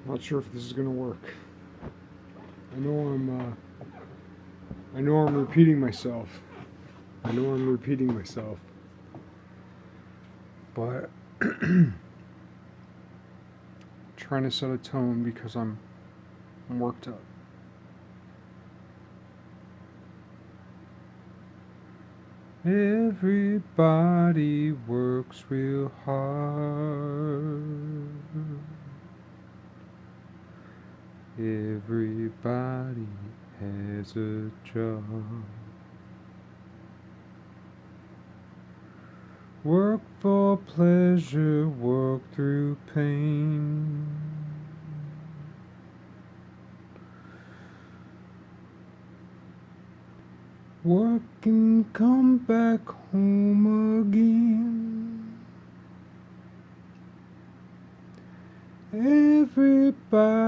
Not sure if this is gonna work. I know I'm. I know I'm repeating myself. But trying to set a tone because I'm worked up. Everybody works real hard. Everybody has a job. Work for pleasure, work through pain. Work and come back home again. Everybody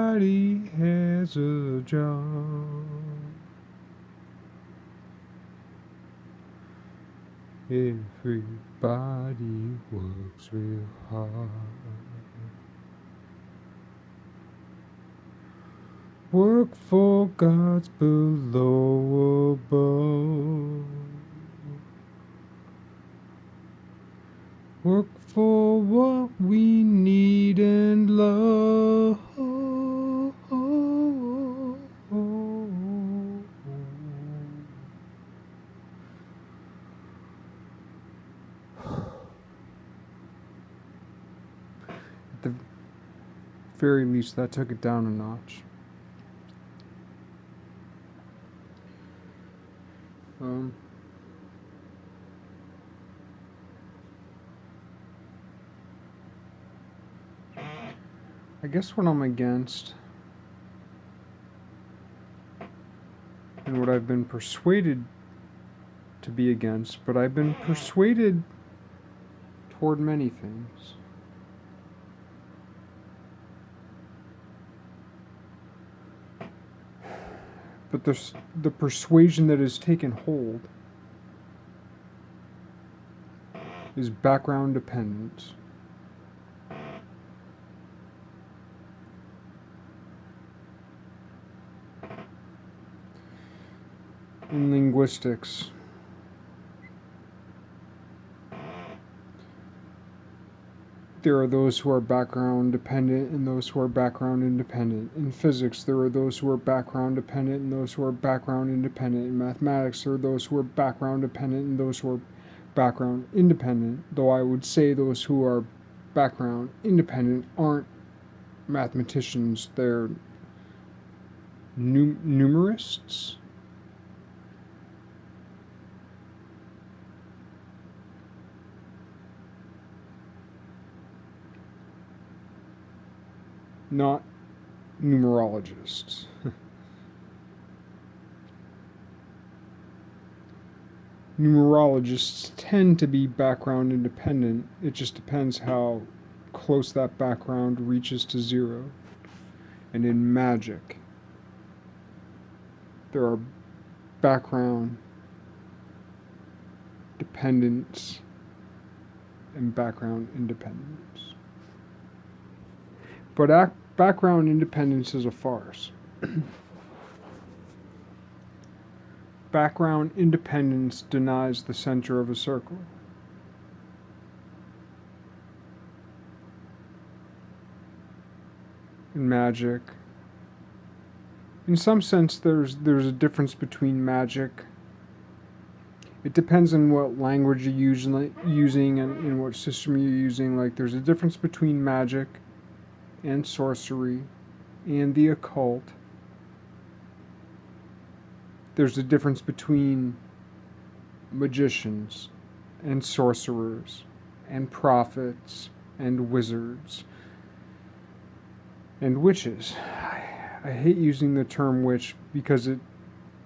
has a job. Everybody works real hard. Work for God's below above. Work for what we need and love. At the very least, that took it down a notch. I guess what I'm against, and what I've been persuaded to be against, but I've been persuaded toward many things. But the persuasion that has taken hold is background dependence. In linguistics, there are those who are background dependent and those who are background independent. In physics, there are those who are background dependent and those who are background independent. In mathematics, there are those who are background dependent and those who are background independent, though I would say those who are background independent aren't mathematicians, they're numerists. Not numerologists. Numerologists tend to be background independent. It just depends how close that background reaches to zero. And in magic, there are background dependence and background independence. But background independence is a farce. Background independence denies the center of a circle. In magic, in some sense, there's a difference between magic. It depends on what language you're using and what system you're using. Like, there's a difference between magic and sorcery and the occult. There's a difference between magicians and sorcerers and prophets and wizards and witches. I hate using the term witch because it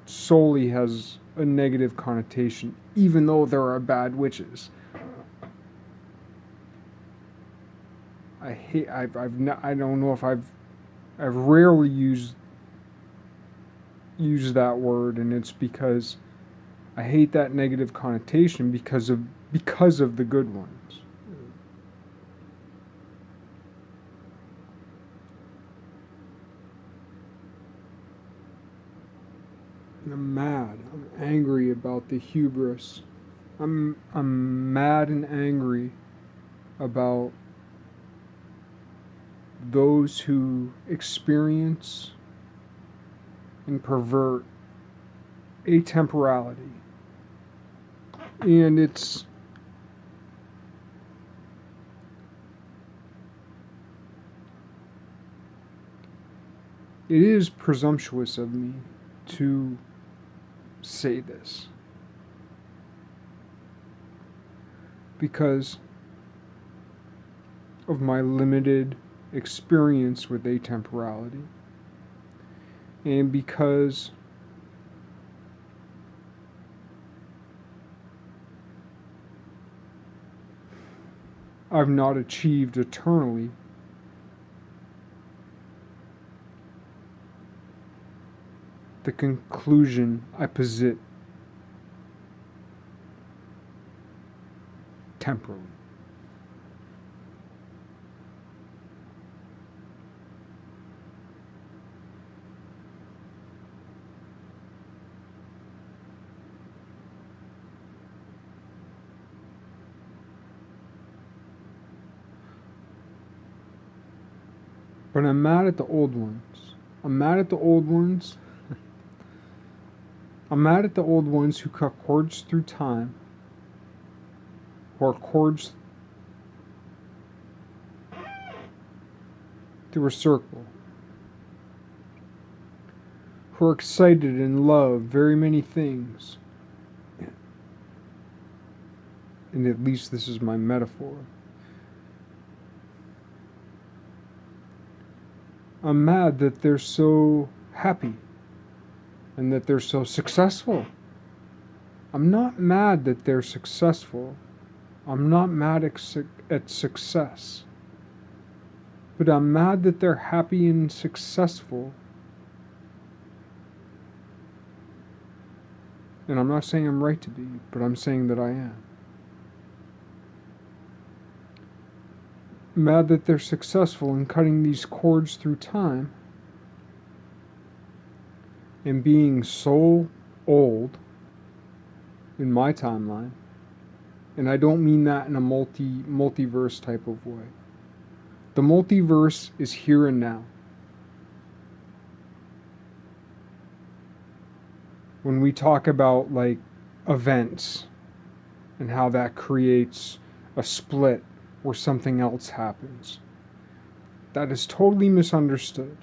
solely has a negative connotation, even though there are bad witches. I don't know if I've rarely used that word, and it's because I hate that negative connotation because of the good ones. And I'm mad. I'm angry about the hubris. I'm mad and angry about those who experience and pervert atemporality. And it is presumptuous of me to say this, because of my limited experience with atemporality, and because I've not achieved eternally the conclusion I posit temporally. But I'm mad at the old ones. I'm mad at the old ones. I'm mad at the old ones who cut cords through time, or cords through a circle, who are excited and love very many things. And at least this is my metaphor. I'm mad that they're so happy and that they're so successful. I'm not mad that they're successful. I'm not mad at success. But I'm mad that they're happy and successful. And I'm not saying I'm right to be, but I'm saying that I am. Mad that they're successful in cutting these cords through time and being so old in my timeline. And I don't mean that in a multiverse type of way. The multiverse is here and now. When we talk about like events and how that creates a split where something else happens, that is totally misunderstood.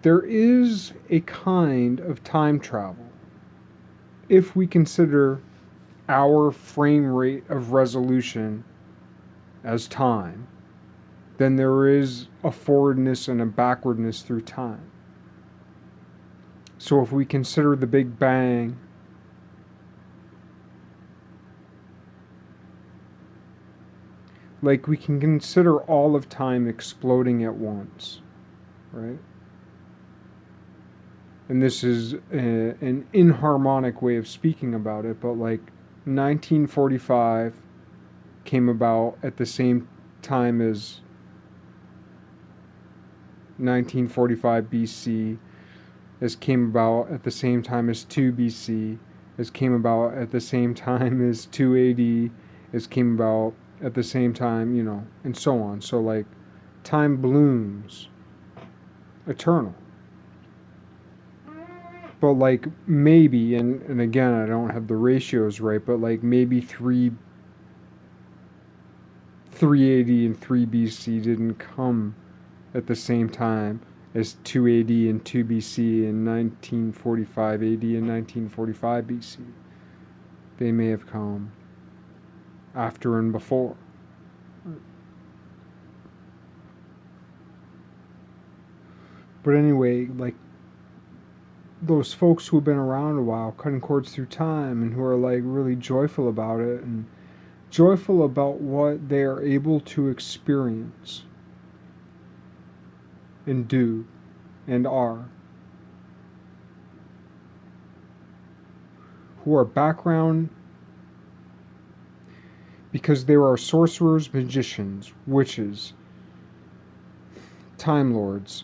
There is a kind of time travel if we consider our frame rate of resolution as time. Then there is a forwardness and a backwardness through time. So if we consider the Big Bang like we can consider all of time exploding at once, right? And this is an inharmonic way of speaking about it, but like 1945 came about at the same time as 1945 BC, as came about at the same time as 2 BC, as came about at the same time as 2 AD, as came about at the same time, and so on. So like time blooms eternal. But like maybe, and again, I don't have the ratios right, but like maybe 380 and 3 BC didn't come at the same time as 2 AD and 2 BC and 1945 AD and 1945 BC. They may have come after and before. But anyway, like those folks who have been around a while, cutting cords through time, and who are like really joyful about it and joyful about what they are able to experience and do and are, who are background because there are sorcerers, magicians, witches, time lords,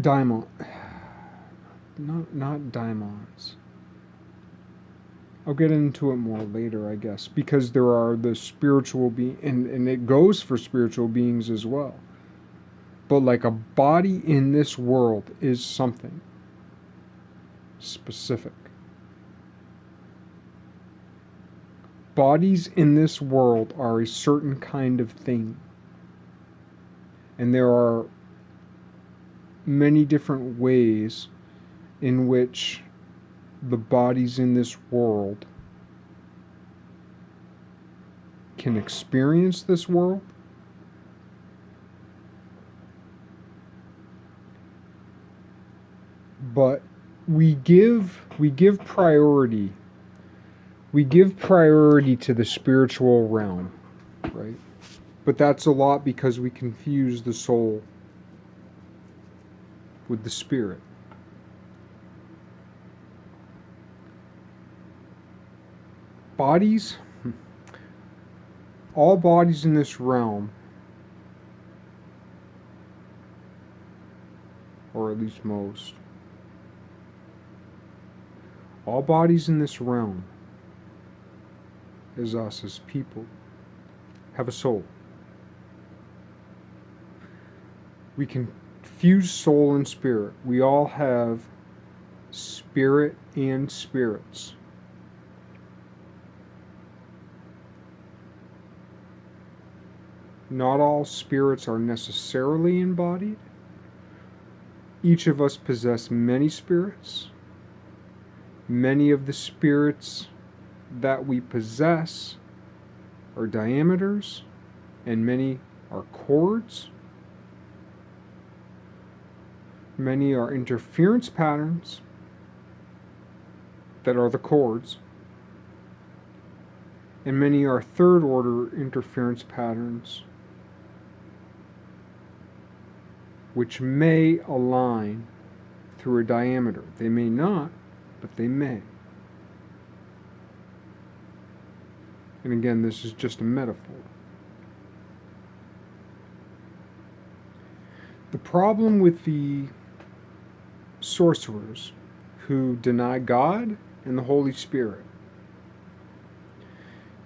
Daimon. Not daimons. I'll get into it more later, I guess, because there are the spiritual being, and it goes for spiritual beings as well. But like a body in this world is something specific. Bodies in this world are a certain kind of thing. And there are many different ways in which the bodies in this world can experience this world. But we give priority. We give priority to the spiritual realm, right? But that's a lot because we confuse the soul with the spirit. Bodies, all bodies in this realm, or at least most, all bodies in this realm, as us as people, have a soul. We confuse soul and spirit. We all have spirit and spirits. Not all spirits are necessarily embodied. Each of us possess many spirits. Many of the spirits that we possess are diameters, and many are chords. Many are interference patterns that are the chords, and many are third order interference patterns which may align through a diameter. They may not, but they may. And again, this is just a metaphor. The problem with the sorcerers who deny God and the Holy Spirit,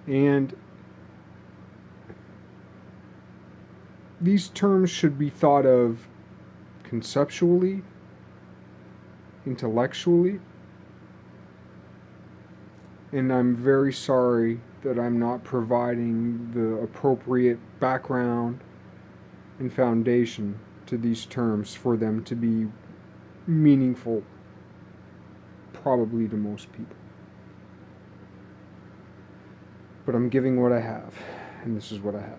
and these terms should be thought of conceptually, intellectually, and I'm very sorry that I'm not providing the appropriate background and foundation to these terms for them to be meaningful, probably to most people. But I'm giving what I have, and this is what I have.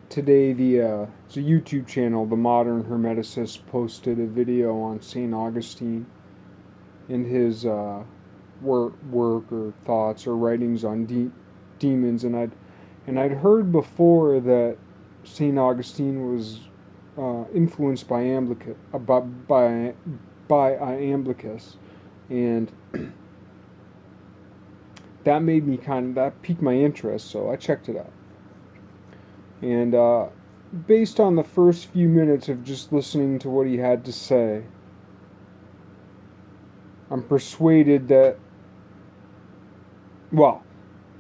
Today, the YouTube channel, The Modern Hermeticist, posted a video on St. Augustine and his work or thoughts or writings on demons, and I'd heard before that St. Augustine was influenced by Iamblichus, and that piqued my interest, so I checked it out. And based on the first few minutes of just listening to what he had to say, I'm persuaded that, well,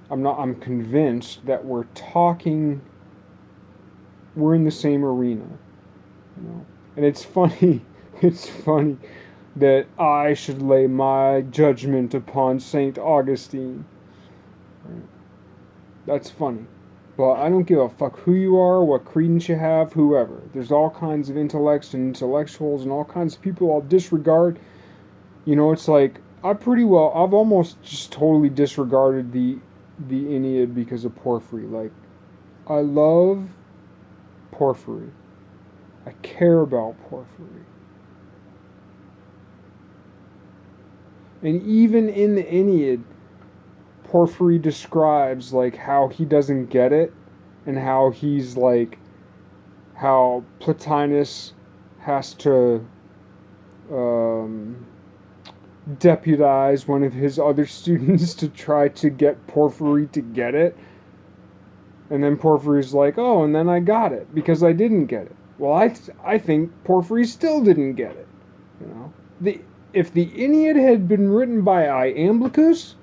I'm convinced that we're in the same arena, you know. And it's funny that I should lay my judgment upon St. Augustine. Right? That's funny. But I don't give a fuck who you are, what credence you have, whoever. There's all kinds of intellects and intellectuals and all kinds of people I'll disregard. You know, it's like, I've almost just totally disregarded the Aeneid because of Porphyry. Like, I love Porphyry. I care about Porphyry. And even in the Aeneid, Porphyry describes like how he doesn't get it, and how he's like, how Plotinus has to deputize one of his other students to try to get Porphyry to get it. And then Porphyry's like, oh, and then I got it because I didn't get it. Well, I think Porphyry still didn't get it. You know, if the Aeneid had been written by Iamblichus,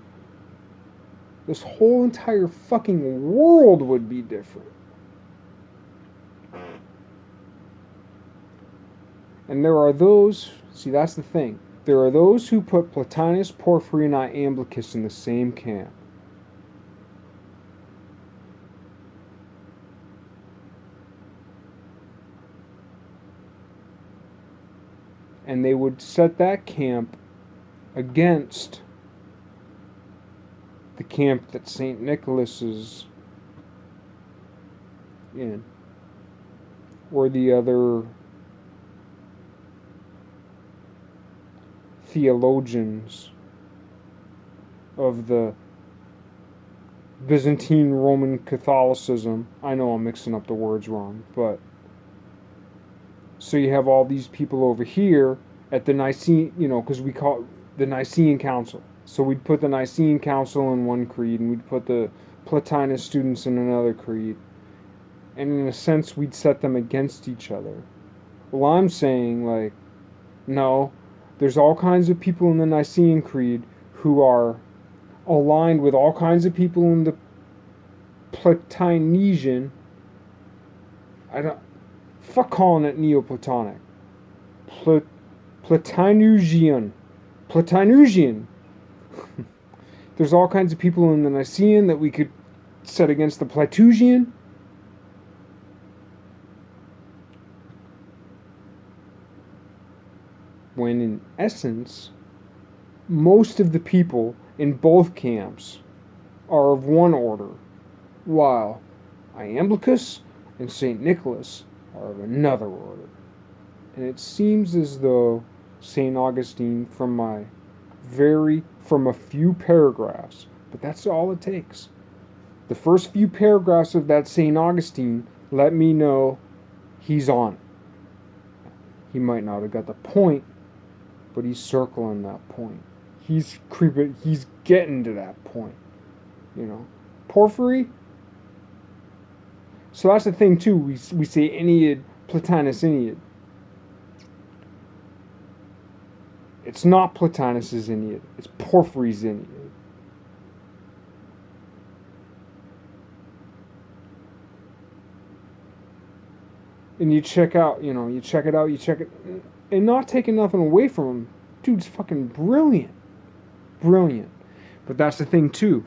this whole entire fucking world would be different. And there are those, see, that's the thing. There are those who put Plotinus, Porphyry, and Iamblichus in the same camp. And they would set that camp against the camp that St. Nicholas is in, or the other theologians of the Byzantine Roman Catholicism. I know I'm mixing up the words wrong, but so you have all these people over here at the Nicene, because we call it the Nicene Council. So we'd put the Nicene Council in one creed, and we'd put the Plotinus students in another creed. And in a sense, we'd set them against each other. Well, I'm saying, like, no, there's all kinds of people in the Nicene Creed who are aligned with all kinds of people in the Plotinesian. Fuck calling it Neoplatonic. Plotinesian. There's all kinds of people in the Nicene that we could set against the Platousian. When in essence, most of the people in both camps are of one order, while Iamblichus and St. Nicholas are of another order. And it seems as though St. Augustine, from a few paragraphs, but that's all it takes. The first few paragraphs of that St. Augustine let me know he's on it. He might not have got the point, but he's circling that point. He's getting to that point. Porphyry. So that's the thing too. We say Aeneid, Plotinus, Aeneid. It's not Plotinus's Aeneid. It's Porphyry's Aeneid. And you check it out, and not taking nothing away from him. Dude's fucking brilliant. Brilliant. But that's the thing too.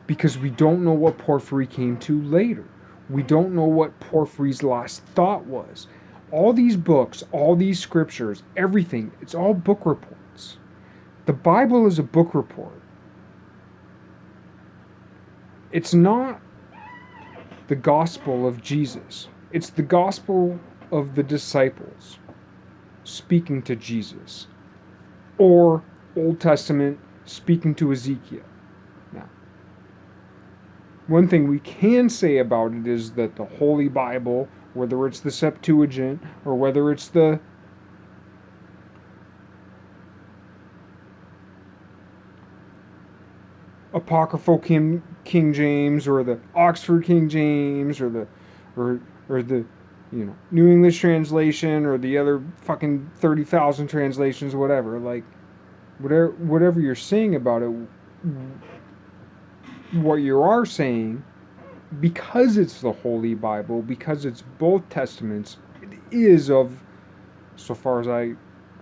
Because we don't know what Porphyry came to later. We don't know what Porphyry's last thought was. All these books, all these scriptures, everything, it's all book reports. The Bible is a book report. It's not the gospel of Jesus. It's the gospel of the disciples speaking to Jesus. Or Old Testament speaking to Ezekiel. Now, one thing we can say about it is that the Holy Bible, whether it's the Septuagint or whether it's the Apocryphal King James or the Oxford King James or the New English translation or the other fucking 30,000 translations, whatever, like whatever you're saying about it, what you are saying, because it's the Holy Bible, because it's both Testaments, it is of, so far as I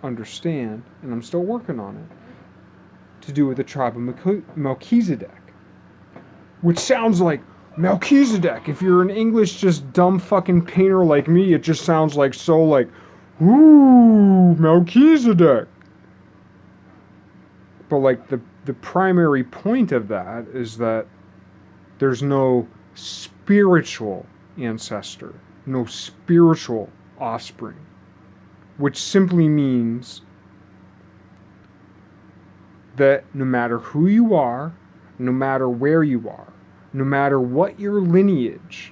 understand, and I'm still working on it, to do with the tribe of Melchizedek. Which sounds like Melchizedek. If you're an English just dumb fucking painter like me, it just sounds like ooh, Melchizedek. But like the primary point of that is that there's no spiritual ancestor, no spiritual offspring, which simply means that no matter who you are, no matter where you are, no matter what your lineage,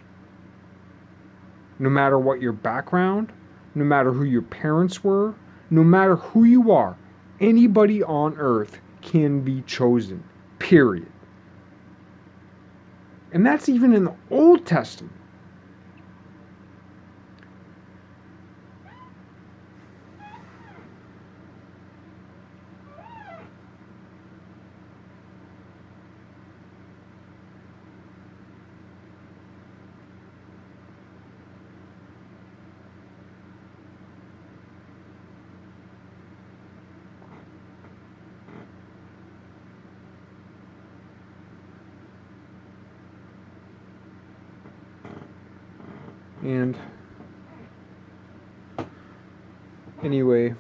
no matter what your background, no matter who your parents were, no matter who you are, anybody on earth can be chosen. Period. And that's even in the Old Testament. And anyway,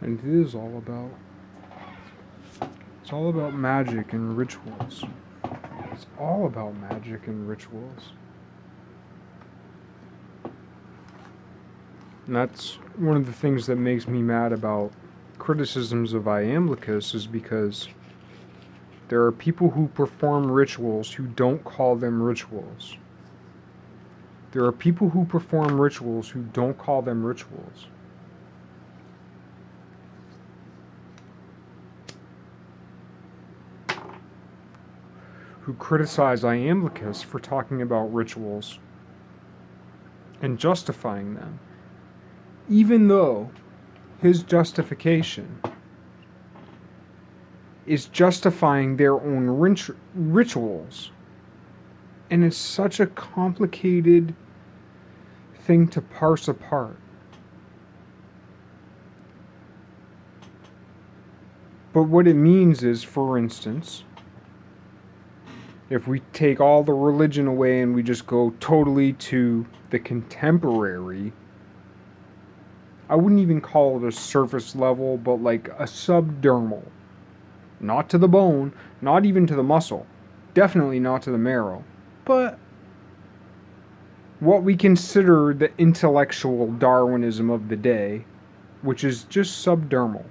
and it is all about, it's all about magic and rituals. It's all about magic and rituals. And that's one of the things that makes me mad about criticisms of Iamblichus, is because there are people who perform rituals who don't call them rituals. There are people who perform rituals who don't call them rituals. Who criticize Iamblichus for talking about rituals and justifying them, even though his justification is justifying their own rituals. And it's such a complicated thing to parse apart. But what it means is, for instance, if we take all the religion away and we just go totally to the contemporary, I wouldn't even call it a surface level, but like a subdermal. Not to the bone, not even to the muscle, definitely not to the marrow, but what we consider the intellectual Darwinism of the day, which is just subdermal.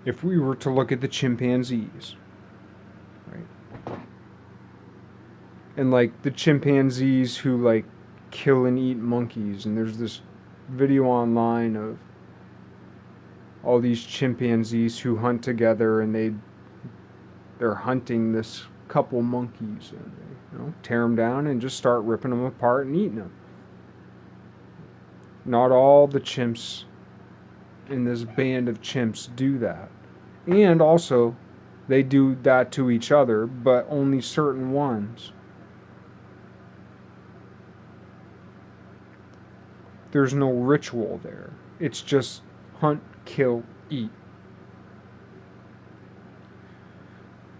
If we were to look at the chimpanzees, right? And like the chimpanzees who like kill and eat monkeys, and there's this video online of all these chimpanzees who hunt together, and they're hunting this couple monkeys, and they, tear them down and just start ripping them apart and eating them. Not all the chimps in this band of chimps do that. And also, they do that to each other, but only certain ones. There's no ritual there. It's just hunt, kill, eat.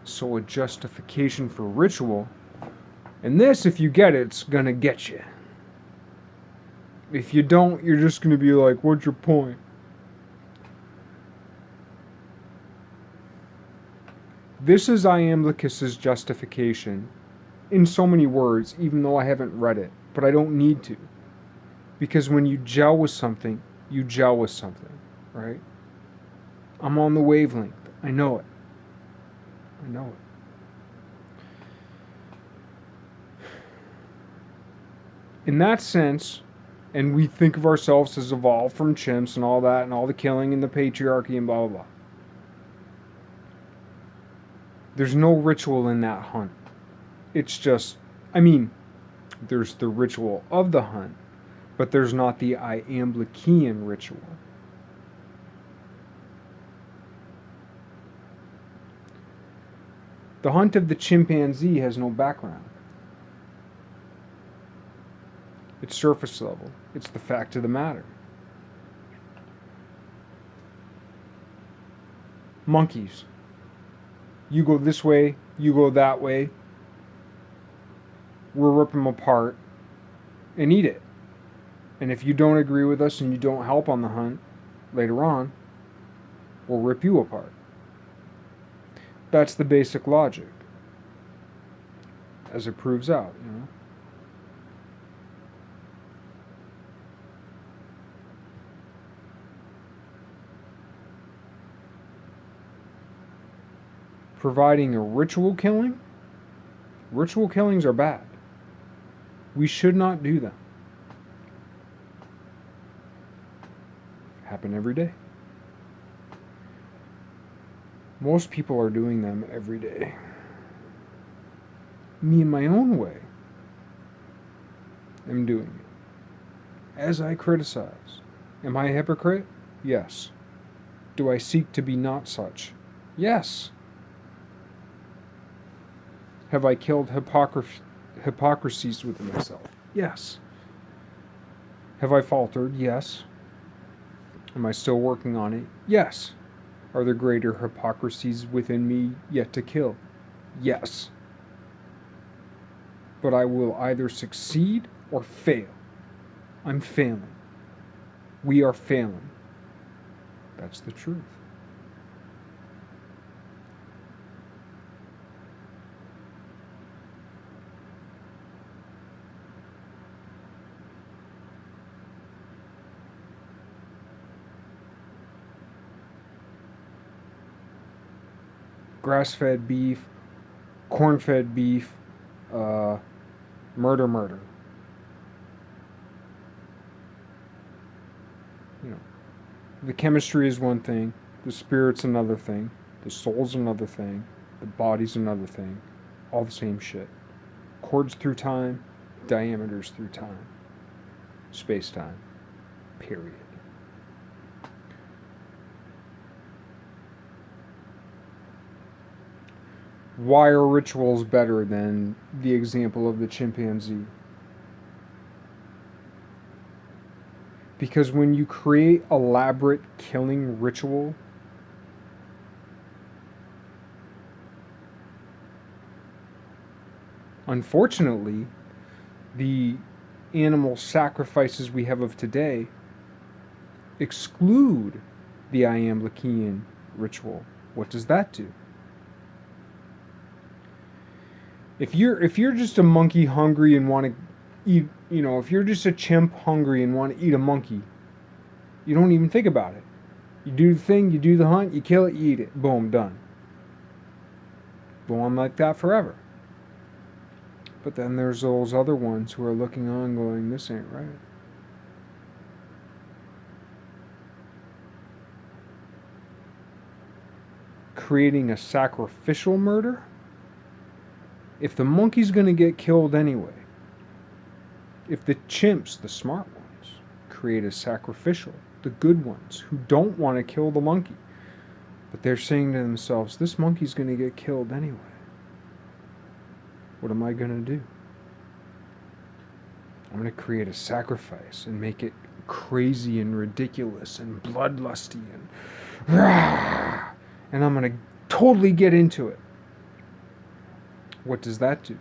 So a justification for ritual, and this, if you get it, it's gonna get you. If you don't, you're just gonna be like, what's your point? This is Iamblichus's justification in so many words, even though I haven't read it, but I don't need to. Because when you gel with something, you gel with something, right? I'm on the wavelength. I know it. I know it. In that sense, And we think of ourselves as evolved from chimps and all that and all the killing and the patriarchy and blah, blah, blah. There's no ritual in that hunt. It's just, there's the ritual of the hunt, but there's not the Iamblichean ritual. The hunt of the chimpanzee has no background. It's surface level. It's the fact of the matter. Monkeys. You go this way, you go that way. We'll rip them apart and eat it. And if you don't agree with us and you don't help on the hunt later on, we'll rip you apart. That's the basic logic, as it proves out, you know. Providing a ritual killing? Ritual killings are bad. We should not do them. Happen every day. Most people are doing them every day. Me, in my own way, am doing it. As I criticize. Am I a hypocrite? Yes. Do I seek to be not such? Yes. Have I killed hypocrisies within myself? Yes. Have I faltered? Yes. Am I still working on it? Yes. Are there greater hypocrisies within me yet to kill? Yes. But I will either succeed or fail. I'm failing. We are failing. That's the truth. Grass-fed beef, corn-fed beef, murder. You know, the chemistry is one thing, the spirit's another thing, the soul's another thing, the body's another thing, all the same shit. Chords through time, diameters through time, space-time, period. Why are rituals better than the example of the chimpanzee? Because when you create elaborate killing ritual, unfortunately, the animal sacrifices we have of today exclude the Iamblichean ritual. What does that do? If you're just a monkey hungry and want to eat, if you're just a chimp hungry and want to eat a monkey, you don't even think about it. You do the thing, you do the hunt, you kill it, you eat it. Boom, done. Go on like that forever. But then there's those other ones who are looking on going, this ain't right. Creating a sacrificial murder? If the monkey's going to get killed anyway, if the chimps, the smart ones, create a sacrificial, the good ones who don't want to kill the monkey, but they're saying to themselves, this monkey's going to get killed anyway. What am I going to do? I'm going to create a sacrifice and make it crazy and ridiculous and bloodlusty and rah, and I'm going to totally get into it. What does that do?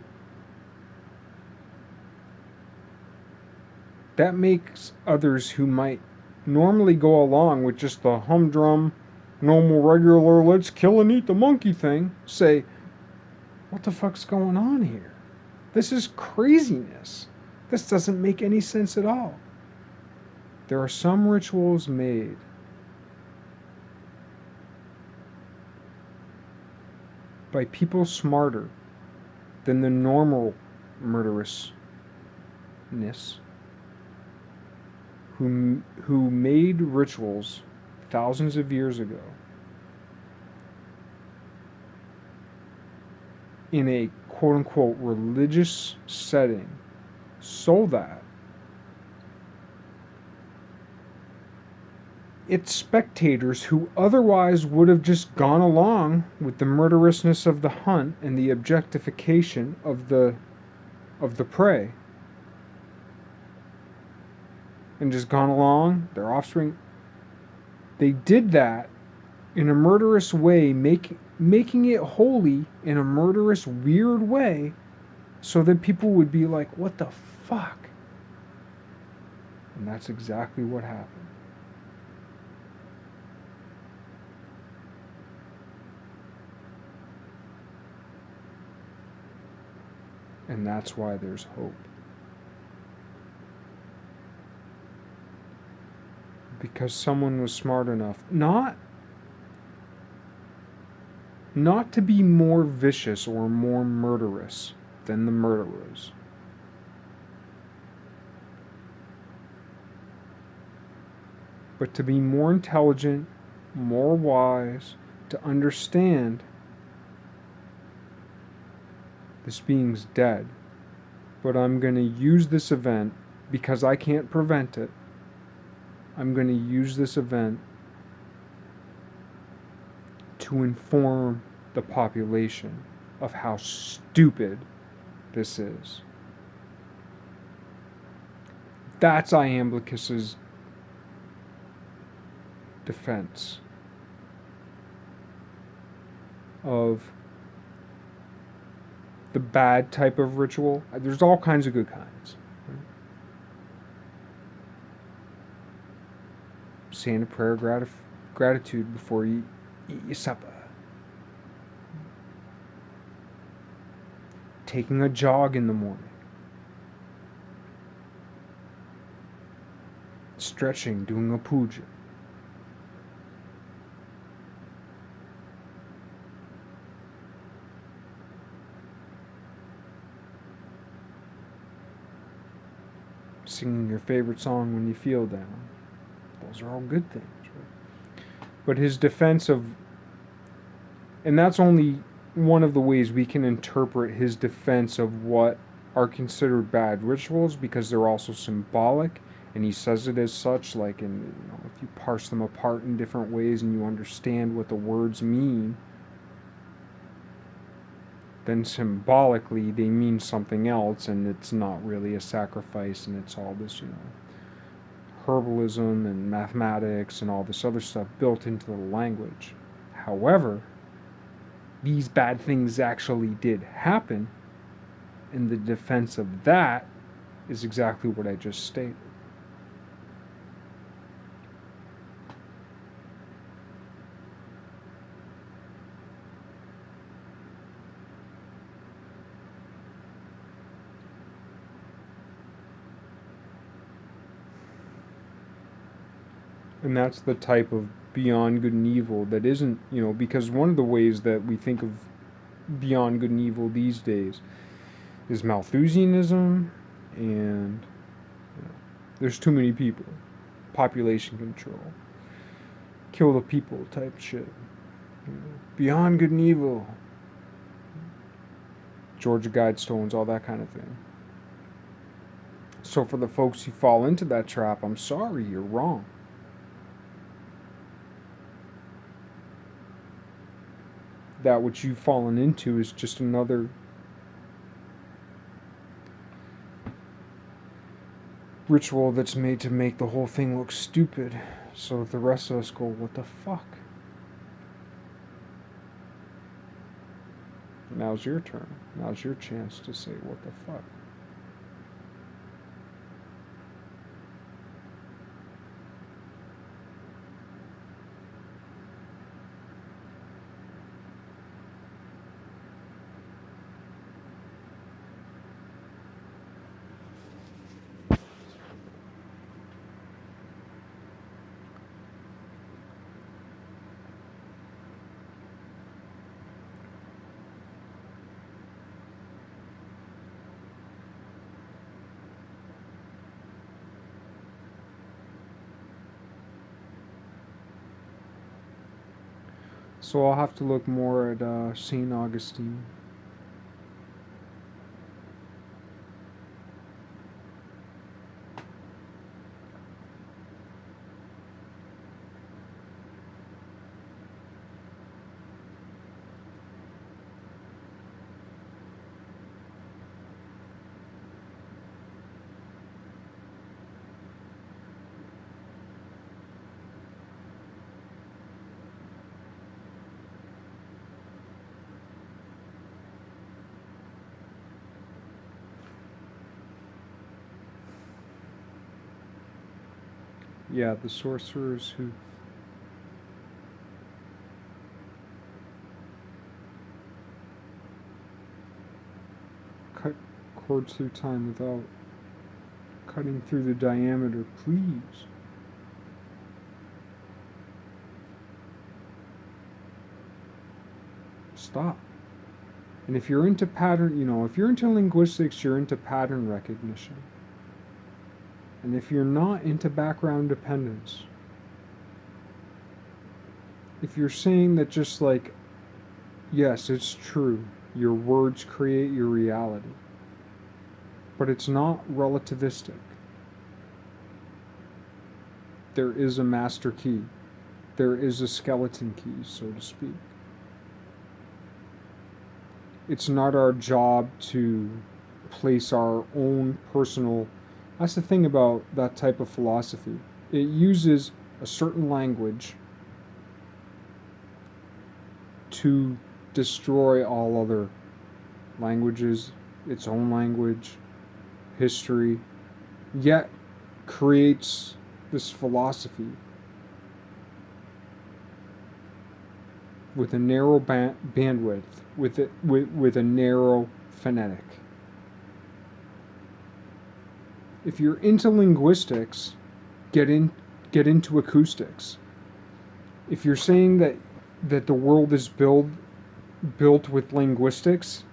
That makes others who might normally go along with just the humdrum, normal, regular, let's kill and eat the monkey thing, say, what the fuck's going on here? This is craziness. This doesn't make any sense at all. There are some rituals made by people smarter than the normal murderousness. who made rituals thousands of years ago in a quote-unquote religious setting so that its spectators who otherwise would have just gone along with the murderousness of the hunt and the objectification of the prey and just gone along, their offspring, they did that in a murderous way, making it holy in a murderous, weird way, so that people would be like, what the fuck? And that's exactly what happened. And that's why there's hope. Because someone was smart enough not to be more vicious or more murderous than the murderers. But to be more intelligent, more wise, to understand this being's dead, but I'm going to use this event because I can't prevent it. I'm going to use this event to inform the population of how stupid this is. That's Iamblichus's defense of the bad type of ritual. There's all kinds of good kinds. Saying a prayer of gratitude before you eat your supper. Taking a jog in the morning. Stretching, doing a puja. Singing your favorite song when you feel down. Those are all good things, right? But his defense of, and that's only one of the ways we can interpret his defense of what are considered bad rituals, because they're also symbolic, and he says it as such, like if you parse them apart in different ways and you understand what the words mean, then symbolically they mean something else, and it's not really a sacrifice, and it's all this, herbalism and mathematics and all this other stuff built into the language. However, these bad things actually did happen, and the defense of that is exactly what I just stated. And that's the type of beyond good and evil that isn't, because one of the ways that we think of beyond good and evil these days is Malthusianism, and there's too many people, population control, kill the people type shit. Beyond good and evil, Georgia Guidestones, all that kind of thing. So for the folks who fall into that trap, I'm sorry, you're wrong. That which you've fallen into is just another ritual that's made to make the whole thing look stupid, so the rest of us go, what the fuck? Now's your turn. Now's your chance to say, what the fuck? So I'll have to look more at St. Augustine. Yeah, the sorcerers who cut chords through time without cutting through the diameter, please. Stop. And if you're into pattern, if you're into linguistics, you're into pattern recognition. And if you're not into background dependence, if you're saying that just like, yes, it's true, your words create your reality, but it's not relativistic. There is a master key. There is a skeleton key, so to speak. It's not our job to place our own personal. That's the thing about that type of philosophy. It uses a certain language to destroy all other languages, its own language, history, yet creates this philosophy with a narrow bandwidth, with a narrow phonetic. If you're into linguistics, get into acoustics. If you're saying that the world is built with linguistics,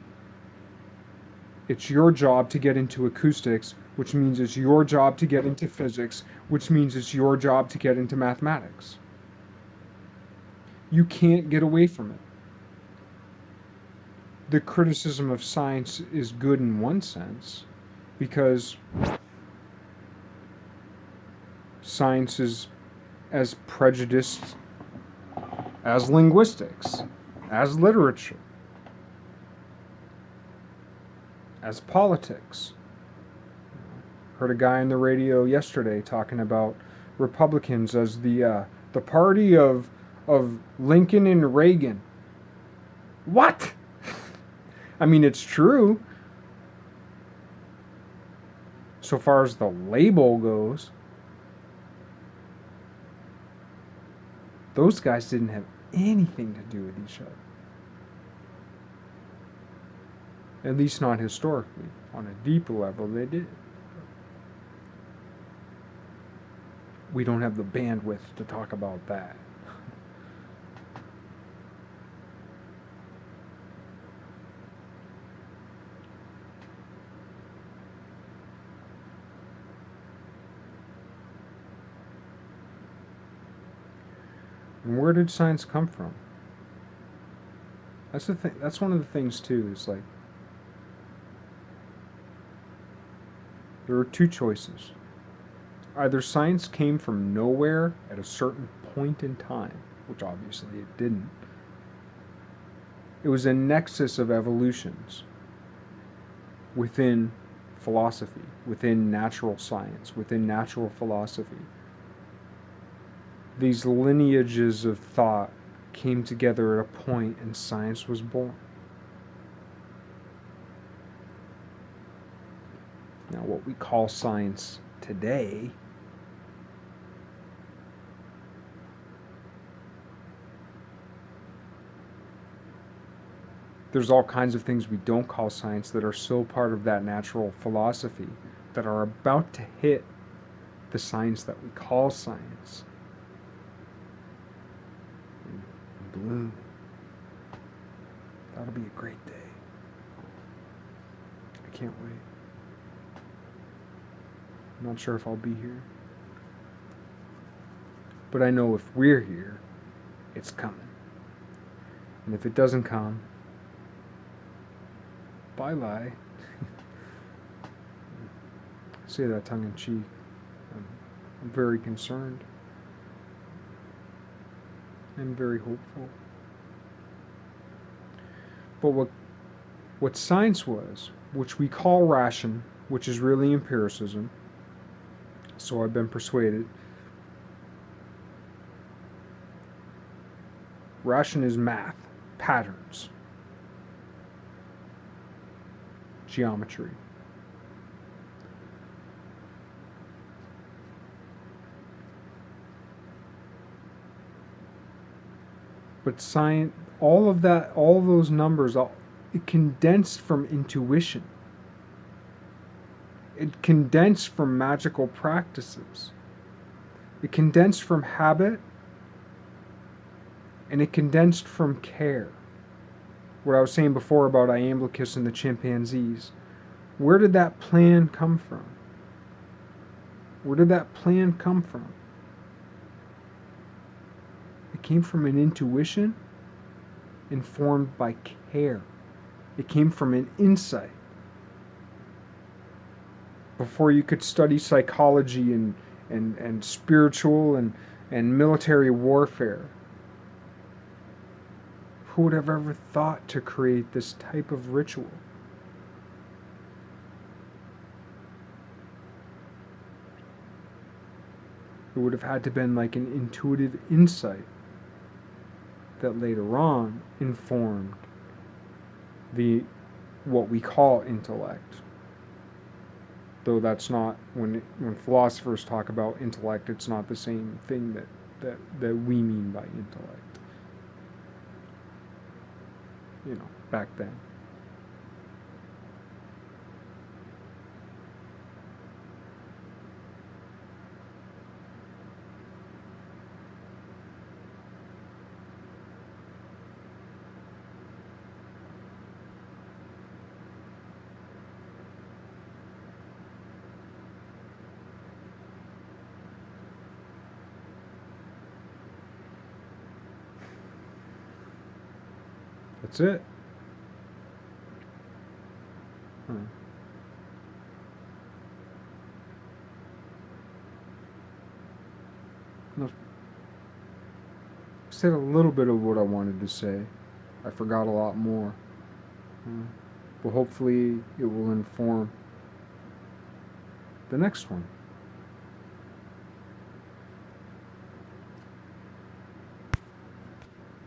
it's your job to get into acoustics, which means it's your job to get into physics, which means it's your job to get into mathematics. You can't get away from it. The criticism of science is good in one sense, because science is as prejudiced as linguistics, as literature, as politics. Heard a guy on the radio yesterday talking about Republicans as the party of Lincoln and Reagan. What? I mean, it's true so far as the label goes. Those guys didn't have anything to do with each other. At least not historically. On a deeper level, they did. We don't have the bandwidth to talk about that. And where did science come from? That's the thing. That's one of the things too. Is like there are two choices. Either science came from nowhere at a certain point in time, which obviously it didn't. It was a nexus of evolutions within philosophy, within natural science, within natural philosophy. These lineages of thought came together at a point and science was born. Now, what we call science today there's all kinds of things we don't call science that are still part of that natural philosophy that are about to hit the science that we call science. In bloom. That'll be a great day. I can't wait. I'm not sure if I'll be here. But I know if we're here, it's coming. And if it doesn't come, bye-bye. I say that tongue-in-cheek. I'm very concerned. I'm very hopeful. But what science was, which we call ration, which is really empiricism, so I've been persuaded. Ration is math, patterns, geometry. But science, all of that, all of those numbers, it condensed from intuition. It condensed from magical practices. It condensed from habit, and it condensed from care. What I was saying before about Iamblichus and the chimpanzees. Where did that plan come from? Where did that plan come from? It came from an intuition informed by care. It came from an insight. Before you could study psychology and spiritual and military warfare, who would have ever thought to create this type of ritual? It would have had to been like an intuitive insight that later on informed what we call intellect. Though that's not, when philosophers talk about intellect, it's not the same thing that we mean by intellect. Back then. That's it. I said a little bit of what I wanted to say. I forgot a lot more. But hopefully it will inform the next one.